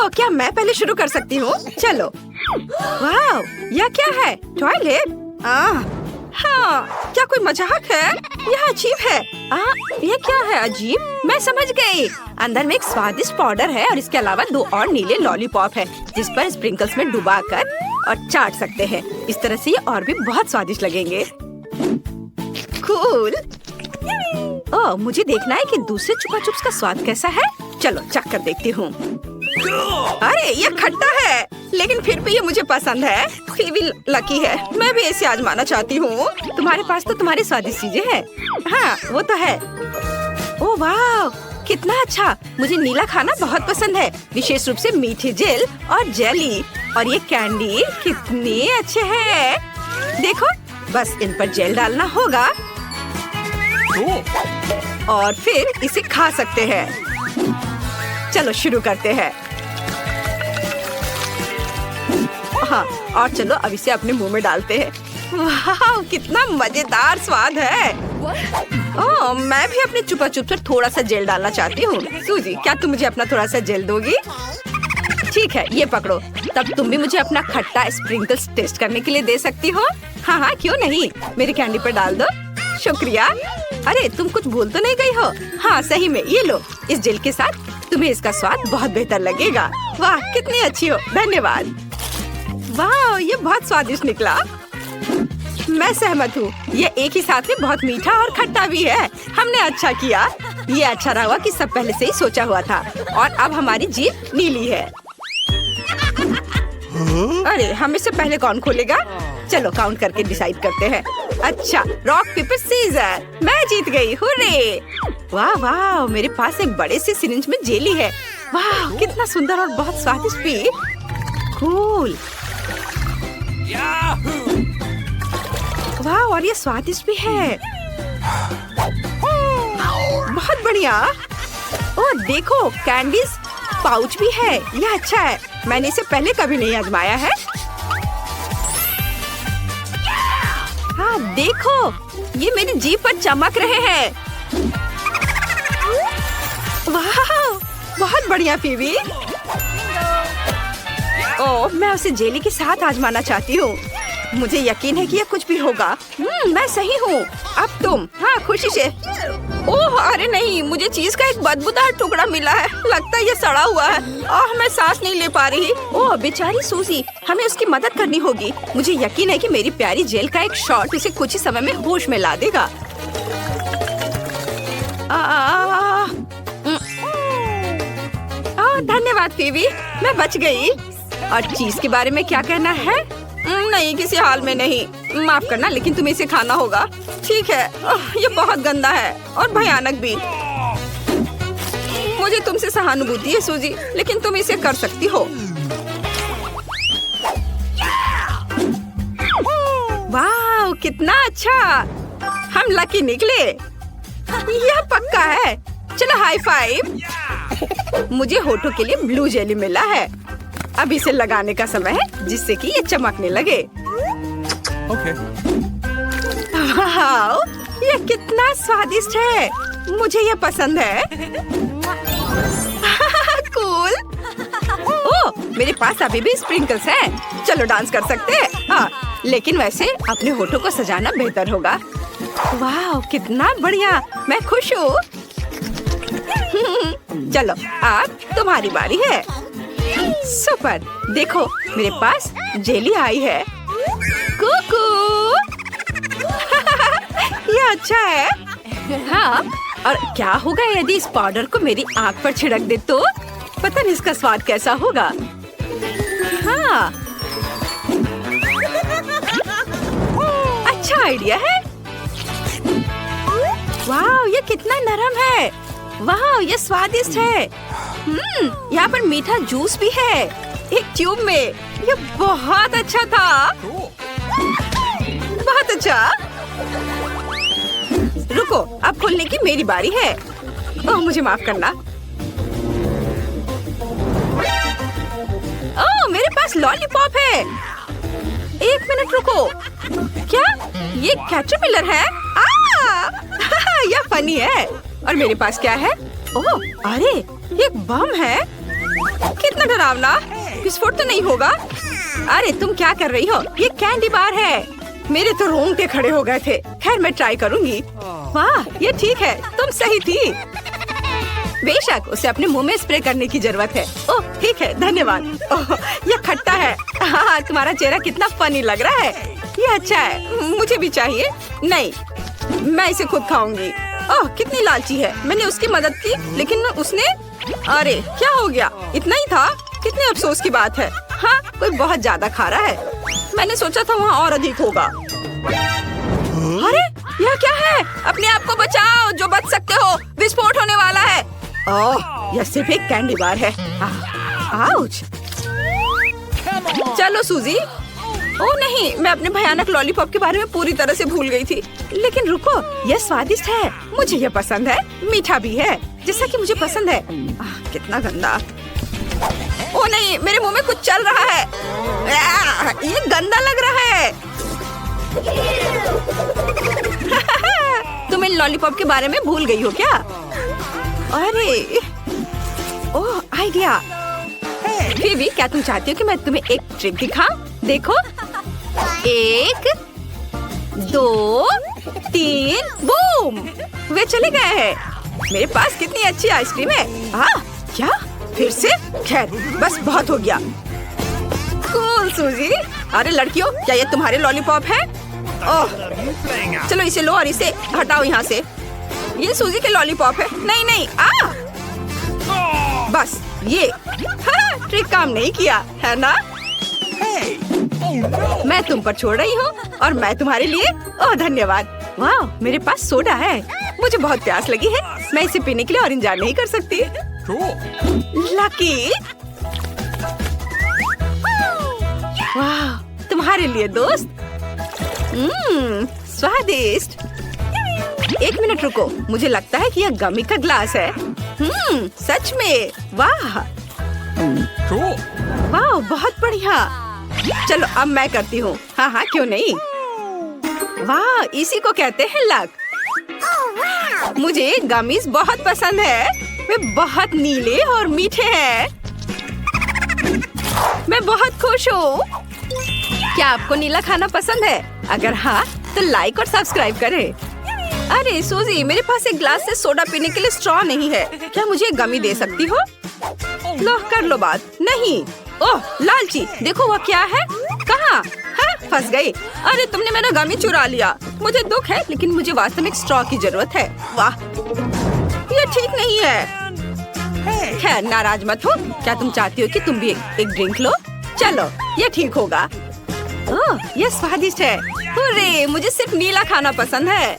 ओह, क्या मैं पहले शुरू कर सकती हूँ? चलो। वाह, यह क्या है? टॉयलेट? हाँ, क्या कोई मजाक है? यह अजीब है। यह क्या है अजीब? मैं समझ गई। अंदर में एक स्वादिष्ट पाउडर है और इसके अलावा 2 और नीले लॉलीपॉप है, जिस पर स्प्रिंकल्स में डुबाकर और चाट सकते हैं। इस तरह से ये और भी बहुत स्वादिष्ट लगेंगे। कूल। ओह, मुझे देखना है कि दूसरे चुपा चुप्स का स्वाद कैसा है। चलो चख कर देखती हूँ। अरे ये खट्टा है, लेकिन फिर भी ये मुझे पसंद है। फीवी लकी है, मैं भी इसे आजमाना चाहती हूँ। तुम्हारे पास तो तुम्हारी स्वादिष्ट चीजें हैं। हाँ, वो तो है। ओह वाह, कितना अच्छा। मुझे नीला खाना बहुत पसंद है, विशेष रूप से मीठी जेल और जेली। और ये कैंडी कितने अच्छे हैं। देखो, बस इन पर जेल डालना होगा और फिर इसे खा सकते हैं। चलो शुरू करते हैं। हाँ, और चलो अब इसे अपने मुंह में डालते हैं। वाह, कितना मजेदार स्वाद है। ओह, मैं भी अपने चुपा चुप पर थोड़ा सा जेल डालना चाहती हूँ। सूजी, क्या तुम मुझे अपना थोड़ा सा जेल दोगी? ठीक है, ये पकड़ो। तब तुम भी मुझे अपना खट्टा स्प्रिंकल्स टेस्ट करने के लिए दे सकती हो। हाँ हाँ, क्यों नहीं। मेरी कैंडी पर डाल दो। शुक्रिया। अरे, तुम कुछ भूल तो नहीं गई हो? हाँ, सही में। ये लो, इस जेल के साथ तुम्हें इसका स्वाद बहुत बेहतर लगेगा। वाह, कितनी अच्छी हो। धन्यवाद। वाह, ये बहुत स्वादिष्ट निकला। मैं सहमत हूँ। ये एक ही साथ में बहुत मीठा और खट्टा भी है। हमने अच्छा किया। ये अच्छा रहा कि सब पहले से ही सोचा हुआ था। और अब हमारी जीभ नीली है। अरे, हम इससे पहले कौन खोलेगा? चलो काउंट करके डिसाइड करते हैं। अच्छा, रॉक पेपर सीजर। मैं जीत गई। हुर्रे! वाह वाह, मेरे पास एक बड़े से सिरिंज में जेली है। वाह, कितना सुंदर और बहुत स्वादिष्ट भी। कूल। वाह, और ये स्वादिष्ट भी है। बहुत बढ़िया। ओह देखो, कैंडीज पाउच भी है। यह अच्छा है, मैंने इसे पहले कभी नहीं आजमाया है। हाँ देखो, ये मेरी जीभ पर चमक रहे हैं। वाह, बहुत बढ़िया फीवी। ओह, मैं उसे जेली के साथ आजमाना चाहती हूँ। मुझे यकीन है कि यह कुछ भी होगा। मैं सही हूँ। अब तुम। हाँ, खुशी से। ओह अरे नहीं, मुझे चीज का एक बदबूदार टुकड़ा मिला है। लगता है ये सड़ा हुआ है। मैं सांस नहीं ले पा रही। ओह बेचारी सूजी, हमें उसकी मदद करनी होगी। मुझे यकीन है कि मेरी प्यारी जेल का एक शॉट उसे कुछ ही समय में होश में ला देगा। धन्यवाद फीवी, मैं बच गई। और चीज के बारे में क्या कहना है? नहीं, किसी हाल में नहीं। माफ करना, लेकिन तुम्हें इसे खाना होगा। ठीक है। ये बहुत गंदा है और भयानक भी। मुझे तुमसे सहानुभूति है सूजी, लेकिन तुम इसे कर सकती हो। वाह, कितना अच्छा। हम लकी निकले। यह पक्का है। चलो हाई फाइव। मुझे होठों के लिए ब्लू जेली मिला है। अब इसे लगाने का समय है, जिससे कि ये चमकने लगे। Okay. वाह, ये कितना स्वादिष्ट है। मुझे ये पसंद है। कूल। ओह, मेरे पास अभी भी स्प्रिंकल्स हैं। चलो डांस कर सकते हैं। हाँ, लेकिन वैसे अपने होठों को सजाना बेहतर होगा। वाह, कितना बढ़िया। मैं खुश हूँ। चलो, अब तुम्हारी बारी है। सुपर। देखो, मेरे पास जेली आई है। कुकू। ये अच्छा है। हाँ, और क्या होगा यदि इस पाउडर को मेरी आँख पर छिड़क दे तो? पता नहीं इसका स्वाद कैसा होगा। हाँ, अच्छा आइडिया है। वाह, ये कितना नरम है। वाह, ये स्वादिष्ट है। यहाँ पर मीठा जूस भी है, एक ट्यूब में। ये बहुत अच्छा था। बहुत अच्छा। रुको, अब खोलने की मेरी बारी है। ओह, मुझे माफ करना। ओह, मेरे पास लॉलीपॉप है। एक मिनट रुको। क्या ये कैटरपिलर है? यह फनी है। और मेरे पास क्या है? ओह, अरे, ये एक बम है। कितना डरावना, विस्फोट तो नहीं होगा? अरे तुम क्या कर रही हो? ये कैंडी बार है। मेरे तो रोंगटे खड़े हो गए थे। खैर मैं ट्राई करूंगी। वाह, ये ठीक है, तुम सही थी। बेशक उसे अपने मुंह में स्प्रे करने की जरूरत है। ओह ठीक है, धन्यवाद। ओह ये खट्टा है। हाँ, तुम्हारा चेहरा कितना फनी लग रहा है। ये अच्छा है, मुझे भी चाहिए। नहीं, मैं इसे खुद खाऊंगी। ओह कितनी लालची है। मैंने उसकी मदद की लेकिन उसने, अरे क्या हो गया? इतना ही था? कितने अफसोस की बात है। हाँ, कोई बहुत ज्यादा खा रहा है। मैंने सोचा था वहाँ और अधिक होगा। अरे यह क्या है? अपने आप को बचाओ जो बच सकते हो, विस्फोट होने वाला है। ओह यह सिर्फ एक कैंडी बार है। आउच। चलो सूजी। ओह नहीं, मैं अपने भयानक लॉलीपॉप के बारे में पूरी तरह से भूल गई थी। लेकिन रुको, यह स्वादिष्ट है। मुझे यह पसंद है, मीठा भी है जैसा कि मुझे पसंद है। कितना गंदा। ओह नहीं, मेरे मुंह में कुछ चल रहा है। ये गंदा लग रहा है। तुम इन लॉलीपॉप के बारे में भूल गई हो क्या? अरे ओह आइडिया। फिर भी क्या तुम चाहती हो कि मैं तुम्हें एक ट्रिक दिखाऊं? देखो, 1 2 3 बूम, वे चले गए हैं। मेरे पास कितनी अच्छी आइसक्रीम है। क्या फिर से? खैर बस बहुत हो गया। कूल सूजी। अरे लड़कियों, क्या ये तुम्हारे लॉलीपॉप है? ओह चलो इसे लो और इसे हटाओ यहाँ से। ये सूजी के लॉलीपॉप है। नहीं नहीं, बस ये ट्रिक काम नहीं किया है ना? मैं तुम पर छोड़ रही हूँ और मैं तुम्हारे लिए। ओह धन्यवाद। वाह, मेरे पास सोडा है। मुझे बहुत प्यास लगी है। मैं इसे पीने के लिए और इंतजार नहीं कर सकती। लकी। वाह, तुम्हारे लिए दोस्त। स्वादिष्ट। 1 मिनट रुको, मुझे लगता है कि यह गमी का ग्लास है। सच में। वाह वाह, बहुत बढ़िया। चलो अब मैं करती हूँ। हाँ हाँ क्यों नहीं। वाह, इसी को कहते हैं लक। मुझे गमीज बहुत पसंद है। वे बहुत नीले और मीठे हैं। मैं बहुत खुश हूँ। क्या आपको नीला खाना पसंद है? अगर हाँ तो लाइक और सब्सक्राइब करें। अरे सूजी, मेरे पास एक ग्लास से सोडा पीने के लिए स्ट्रॉ नहीं है। क्या मुझे गमी दे सकती हो? लो कर लो बात। नहीं। ओह लालची, देखो वह क्या है। कहाँ? फंस गई। अरे तुमने मेरा गमी चुरा लिया। मुझे दुख है लेकिन मुझे वास्तव में एक स्ट्रॉ की जरूरत है। वाह, ये ठीक नहीं है। खैर नाराज मत हो। क्या तुम चाहती हो कि तुम भी एक ड्रिंक लो? चलो ये ठीक होगा। ओह ये स्वादिष्ट है। अरे मुझे सिर्फ नीला खाना पसंद है।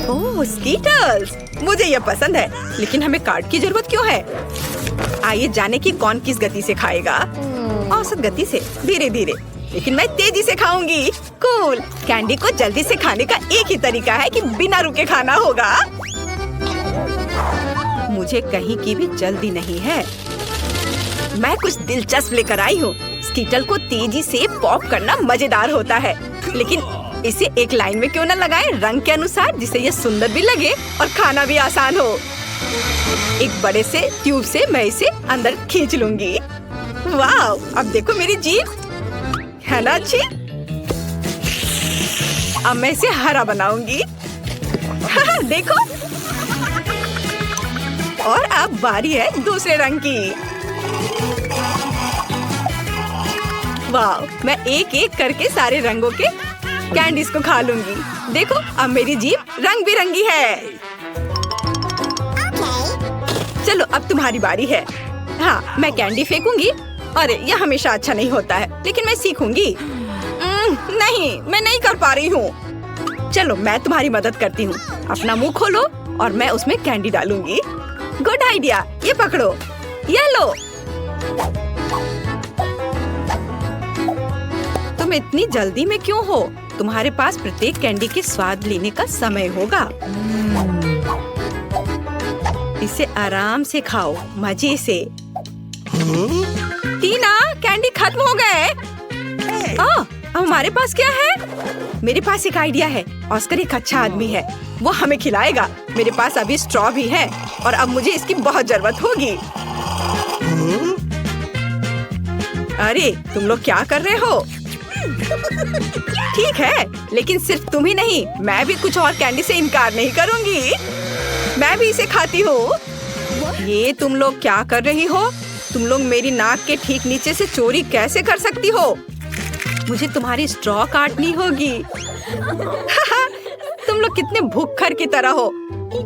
ओह स्कीटर्स, मुझे ये पसंद है। लेकिन हमें कार्ड की जरूरत क्यों है? आइए जाने की कौन किस गति से खाएगा। औसत गति से, धीरे धीरे। लेकिन मैं तेजी से खाऊंगी। कूल। कैंडी को जल्दी से खाने का एक ही तरीका है कि बिना रुके खाना होगा। मुझे कहीं की भी जल्दी नहीं है। मैं कुछ दिलचस्प लेकर आई हूँ। स्कीटल को तेजी से पॉप करना मजेदार होता है, लेकिन इसे एक लाइन में क्यों न लगाएं, रंग के अनुसार, जिससे ये सुंदर भी लगे और खाना भी आसान हो। एक बड़े से ट्यूब से मैं इसे अंदर खींच लूंगी। वाह, अब देखो मेरी जीभ है ना अच्छी। अब मैं इसे हरा बनाऊंगी। देखो। और अब बारी है दूसरे रंग की। वाह, मैं एक एक करके सारे रंगों के कैंडीज को खा लूंगी। देखो अब मेरी जीभ रंग बिरंगी है। चलो अब तुम्हारी बारी है। हाँ, मैं कैंडी फेंकूंगी। अरे यह हमेशा अच्छा नहीं होता है, लेकिन मैं सीखूंगी। नहीं, मैं नहीं कर पा रही हूँ। चलो मैं तुम्हारी मदद करती हूँ। अपना मुंह खोलो और मैं उसमें कैंडी डालूंगी। Good idea. ये पकड़ो, ये लो। तुम इतनी जल्दी में क्यों हो? तुम्हारे पास प्रत्येक कैंडी के स्वाद लेने का समय होगा। इसे आराम से खाओ, मजे से। टीना, कैंडी खत्म हो गए। हमारे पास क्या है? मेरे पास एक आइडिया है। ऑस्कर एक अच्छा आदमी है, वो हमें खिलाएगा। मेरे पास अभी स्ट्रॉ भी है और अब मुझे इसकी बहुत जरूरत होगी। अरे तुम लोग क्या कर रहे हो? ठीक है, लेकिन सिर्फ तुम ही नहीं, मैं भी कुछ और कैंडी से इनकार नहीं करूंगी। मैं भी इसे खाती हूँ। ये तुम लोग क्या कर रही हो? तुम लोग मेरी नाक के ठीक नीचे से चोरी कैसे कर सकती हो? मुझे तुम्हारी स्ट्रॉ काटनी होगी। तुम लोग कितने भूखर की तरह हो।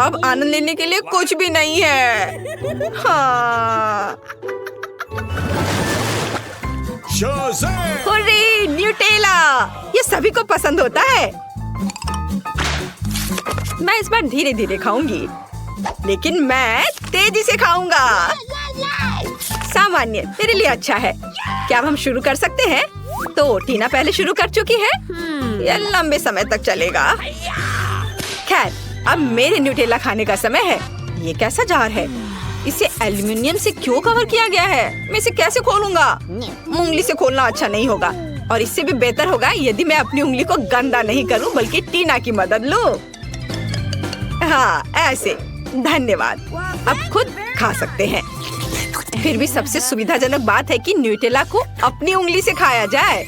अब आनंद लेने के लिए कुछ भी नहीं है। हाँ। Hurray, Nutella! ये सभी को पसंद होता है। मैं इस बार धीरे धीरे खाऊंगी, लेकिन मैं तेजी से खाऊंगा। सामान्य मेरे लिए अच्छा है। क्या अब हम शुरू कर सकते हैं? तो टीना पहले शुरू कर चुकी है। यह लंबे समय तक चलेगा। खैर, अब मेरे न्यूटेला खाने का समय है। ये कैसा जार है? इसे एल्युमिनियम से क्यों कवर किया गया है? मैं इसे कैसे खोलूंगा? उंगली से खोलना अच्छा नहीं होगा, और इससे भी बेहतर होगा यदि मैं अपनी उंगली को गंदा नहीं करूं बल्कि टीना की मदद लूं। हाँ, ऐसे। धन्यवाद। अब खुद खा सकते हैं। फिर भी सबसे सुविधाजनक बात है कि न्यूटेला को अपनी उंगली से खाया जाए।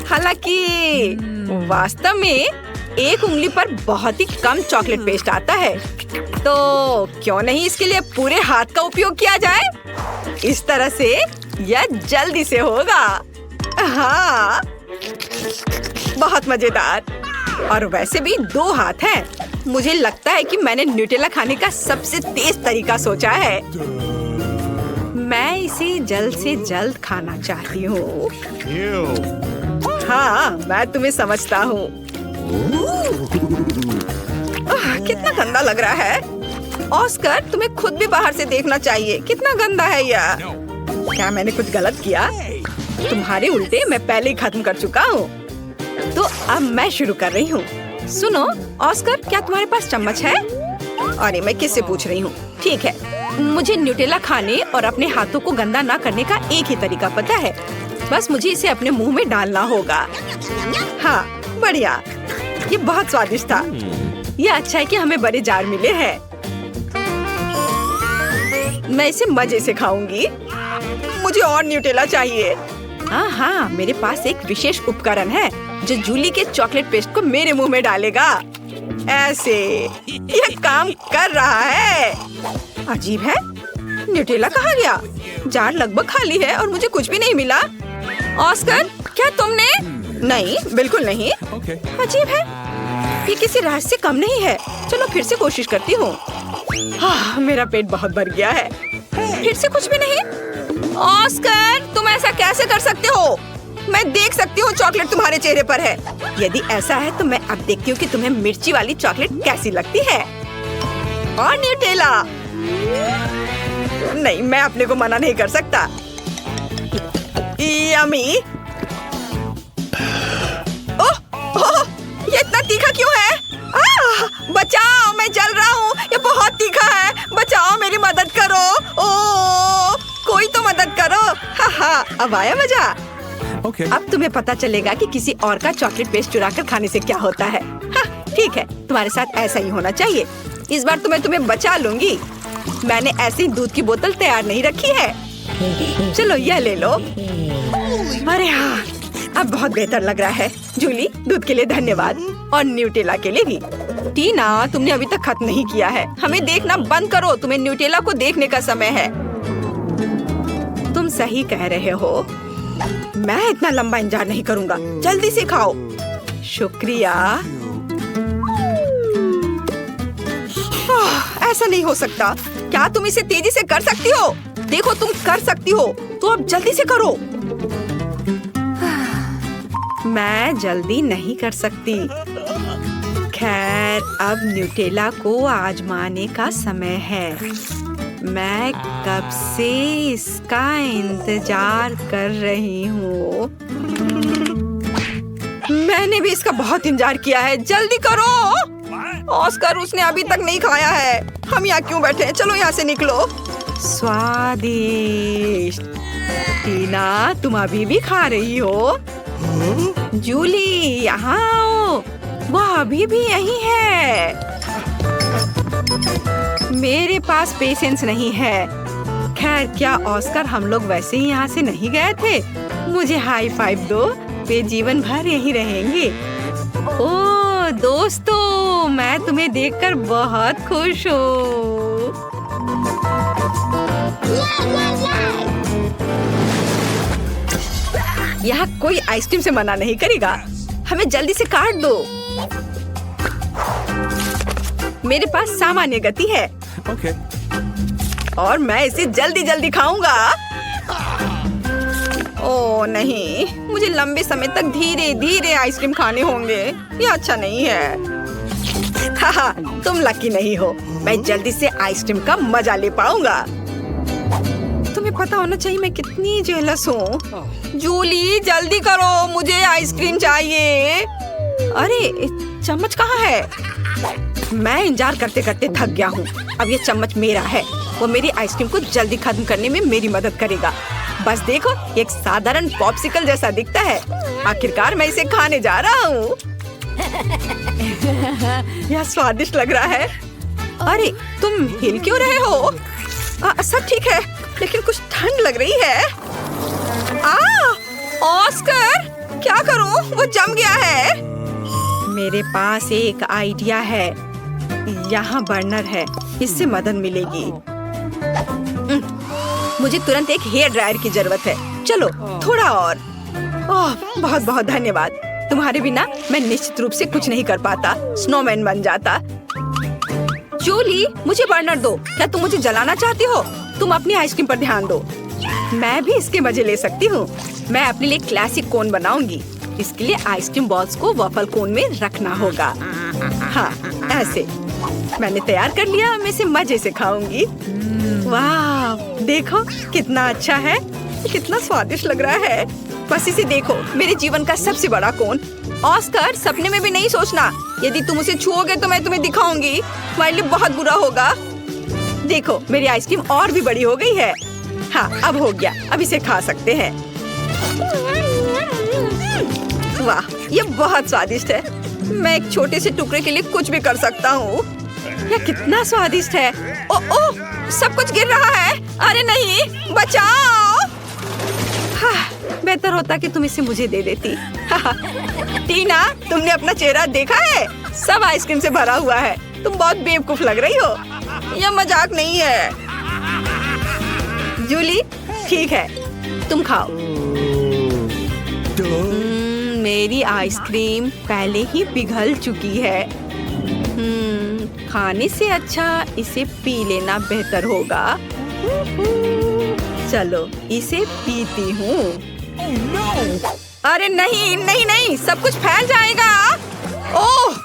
हालांकि वास्तव में एक उंगली पर बहुत ही कम चॉकलेट पेस्ट आता है, तो क्यों नहीं इसके लिए पूरे हाथ का उपयोग किया जाए? इस तरह से यह जल्दी से होगा। हाँ, बहुत मजेदार। और वैसे भी 2 हाथ हैं। मुझे लगता है कि मैंने न्यूटेला खाने का सबसे तेज तरीका सोचा है। मैं इसे जल्द से जल्द खाना चाहती हूँ। हाँ, मैं तुम्हें समझता हूँ। कितना गंदा लग रहा है। ऑस्कर, तुम्हें खुद भी बाहर से देखना चाहिए। कितना गंदा है यह। क्या मैंने कुछ गलत किया? तुम्हारे उल्टे मैं पहले ही खत्म कर चुका हूँ। तो अब मैं शुरू कर रही हूँ। सुनो ऑस्कर, क्या तुम्हारे पास चम्मच है? अरे मैं किससे पूछ रही हूँ? ठीक है, मुझे न्यूटेला खाने और अपने हाथों को गंदा ना करने का एक ही तरीका पता है। बस मुझे इसे अपने मुंह में डालना होगा। हाँ, बढ़िया। ये बहुत स्वादिष्ट था। ये अच्छा है कि हमें बड़े जार मिले हैं। मैं इसे मजे से खाऊंगी। मुझे और न्यूटेला चाहिए। हाँ, मेरे पास एक विशेष उपकरण है जो जूली के चॉकलेट पेस्ट को मेरे मुंह में डालेगा। ऐसे यह काम कर रहा है। अजीब है, न्यूटेला कहाँ गया? जार लगभग खाली है और मुझे कुछ भी नहीं मिला। ऑस्कर, क्या तुमने? नहीं, बिल्कुल नहीं। अजीब है, ये किसी राज से कम नहीं है। चलो फिर से कोशिश करती हूँ। हाँ, मेरा पेट बहुत भर गया है। फिर से कुछ भी नहीं। ऑस्कर, तुम ऐसा कैसे कर सकते हो? मैं देख सकती हूँ चॉकलेट तुम्हारे चेहरे पर है। यदि ऐसा है तो मैं अब देखती हूँ कि तुम्हें मिर्ची वाली चॉकलेट कैसी लगती है। और न्यूटेला? नहीं, मैं अपने को मना नहीं कर सकता। यम्मी। ओह, ये इतना तीखा क्यों है? बचाओ, मैं जल रहा हूँ। ये बहुत तीखा है। बचाओ, मेरी मदद करो। ओह, कोई तो मदद करो। हाँ, अब आया मजा। Okay. अब तुम्हें पता चलेगा कि किसी और का चॉकलेट पेस्ट चुरा कर खाने से क्या होता है। हाँ, ठीक है, तुम्हारे साथ ऐसा ही होना चाहिए। इस बार तो मैं तुम्हें बचा लूंगी। मैंने ऐसी ही दूध की बोतल तैयार नहीं रखी है। चलो यह ले लो। अरे हाँ, अब बहुत बेहतर लग रहा है। जूली, दूध के लिए धन्यवाद, और न्यूटेला के लिए भी। टीना, तुमने अभी तक खत्म नहीं किया है। हमें देखना बंद करो। तुम्हें न्यूटेला को देखने का समय है। तुम सही कह रहे हो। मैं इतना लंबा इंतजार नहीं करूंगा। जल्दी से खाओ। शुक्रिया। ऐसा नहीं हो सकता। क्या तुम इसे तेजी से कर सकती हो? देखो, तुम कर सकती हो, तो अब जल्दी से करो। मैं जल्दी नहीं कर सकती। खैर, अब न्यूटेला को आजमाने का समय है। मैं कब से इसका इंतजार कर रही हूँ। मैंने भी इसका बहुत इंतजार किया है। जल्दी करो। ऑस्कर, उसने अभी तक नहीं खाया है। हम यहाँ क्यों बैठे हैं? चलो यहाँ से निकलो। स्वादिष्ट। टीना, तुम अभी भी खा रही हो? जूली यहाँ आओ, वह अभी भी यहीं है। मेरे पास पेशेंस नहीं है। खैर क्या ऑस्कर, हम लोग वैसे ही यहाँ से नहीं गए थे? मुझे हाई फाइव दो, वे जीवन भर यहीं रहेंगे। ओह दोस्तों, मैं तुम्हें देखकर बहुत खुश हूँ। यहाँ कोई आइसक्रीम से मना नहीं करेगा। हमें जल्दी से काट दो। मेरे पास सामान्य गति है। Okay. और मैं इसे जल्दी जल्दी खाऊंगा। ओह नहीं, मुझे लंबे समय तक धीरे धीरे आइसक्रीम खाने होंगे। ये अच्छा नहीं है। हाहा, तुम लकी नहीं हो। मैं जल्दी से आइसक्रीम का मजा ले पाऊंगा। तुम्हें पता होना चाहिए मैं कितनी जेलस हूँ। जूली जल्दी करो, मुझे आइसक्रीम चाहिए। अरे चम्मच कहाँ है? मैं इंतजार करते करते थक गया हूँ। अब ये चम्मच मेरा है। वो मेरी आइसक्रीम को जल्दी खत्म करने में मेरी मदद करेगा। बस देखो, एक साधारण पॉप्सिकल जैसा दिखता है। आखिरकार मैं इसे खाने जा रहा हूँ। यह स्वादिष्ट लग रहा है। अरे तुम हिल क्यों रहे हो? सब ठीक है, लेकिन कुछ ठंड लग रही है। ऑस्कर, क्या करूं? वो जम गया है। मेरे पास एक आइडिया है। यहाँ बर्नर है, इससे मदद मिलेगी। मुझे तुरंत एक हेयर ड्रायर की जरूरत है। चलो थोड़ा और। ओह बहुत बहुत धन्यवाद। तुम्हारे बिना मैं निश्चित रूप से कुछ नहीं कर पाता। स्नोमैन बन जाता। जूली मुझे बर्नर दो। क्या तुम मुझे जलाना चाहती हो? तुम अपनी आइसक्रीम पर ध्यान दो। मैं भी इसके मजे ले सकती हूँ। मैं अपने लिए क्लासिक कोन बनाऊंगी। इसके लिए आइसक्रीम बॉल्स को वॉफल कोन में रखना होगा। हाँ ऐसे। मैंने तैयार कर लिया। मैं इसे मजे से खाऊंगी। वाह देखो कितना अच्छा है, कितना स्वादिष्ट लग रहा है। बस इसे देखो, मेरे जीवन का सबसे बड़ा कोन। ऑस्कर, सपने में भी नहीं सोचना। यदि तुम उसे छुओगे तो मैं तुम्हें दिखाऊंगी। तुम्हारे लिए बहुत बुरा होगा। देखो मेरी आइसक्रीम और भी बड़ी हो गई है। हाँ अब हो गया, अब इसे खा सकते हैं। वाह ये बहुत स्वादिष्ट है। मैं एक छोटे से टुकड़े के लिए कुछ भी कर सकता हूँ। यह कितना स्वादिष्ट है। ओ ओ सब कुछ गिर रहा है। अरे नहीं, बचाओ। बेहतर होता कि तुम इसे मुझे दे देती। टीना, तुमने अपना चेहरा देखा है? सब आइसक्रीम से भरा हुआ है। तुम बहुत बेवकूफ लग रही हो। यह मजाक नहीं है। जूली ठीक है, तुम खाओ। मेरी आइसक्रीम पहले ही पिघल चुकी है। खाने से अच्छा इसे पी लेना बेहतर होगा। चलो इसे पीती हूँ। अरे नहीं नहीं नहीं, सब कुछ फैल जाएगा। ओह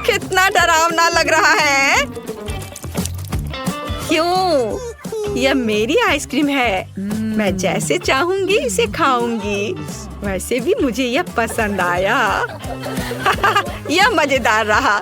कितना डरावना लग रहा है। क्यों? यह मेरी आइसक्रीम है। मैं जैसे चाहूंगी इसे खाऊंगी। वैसे भी मुझे यह पसंद आया। यह मजेदार रहा।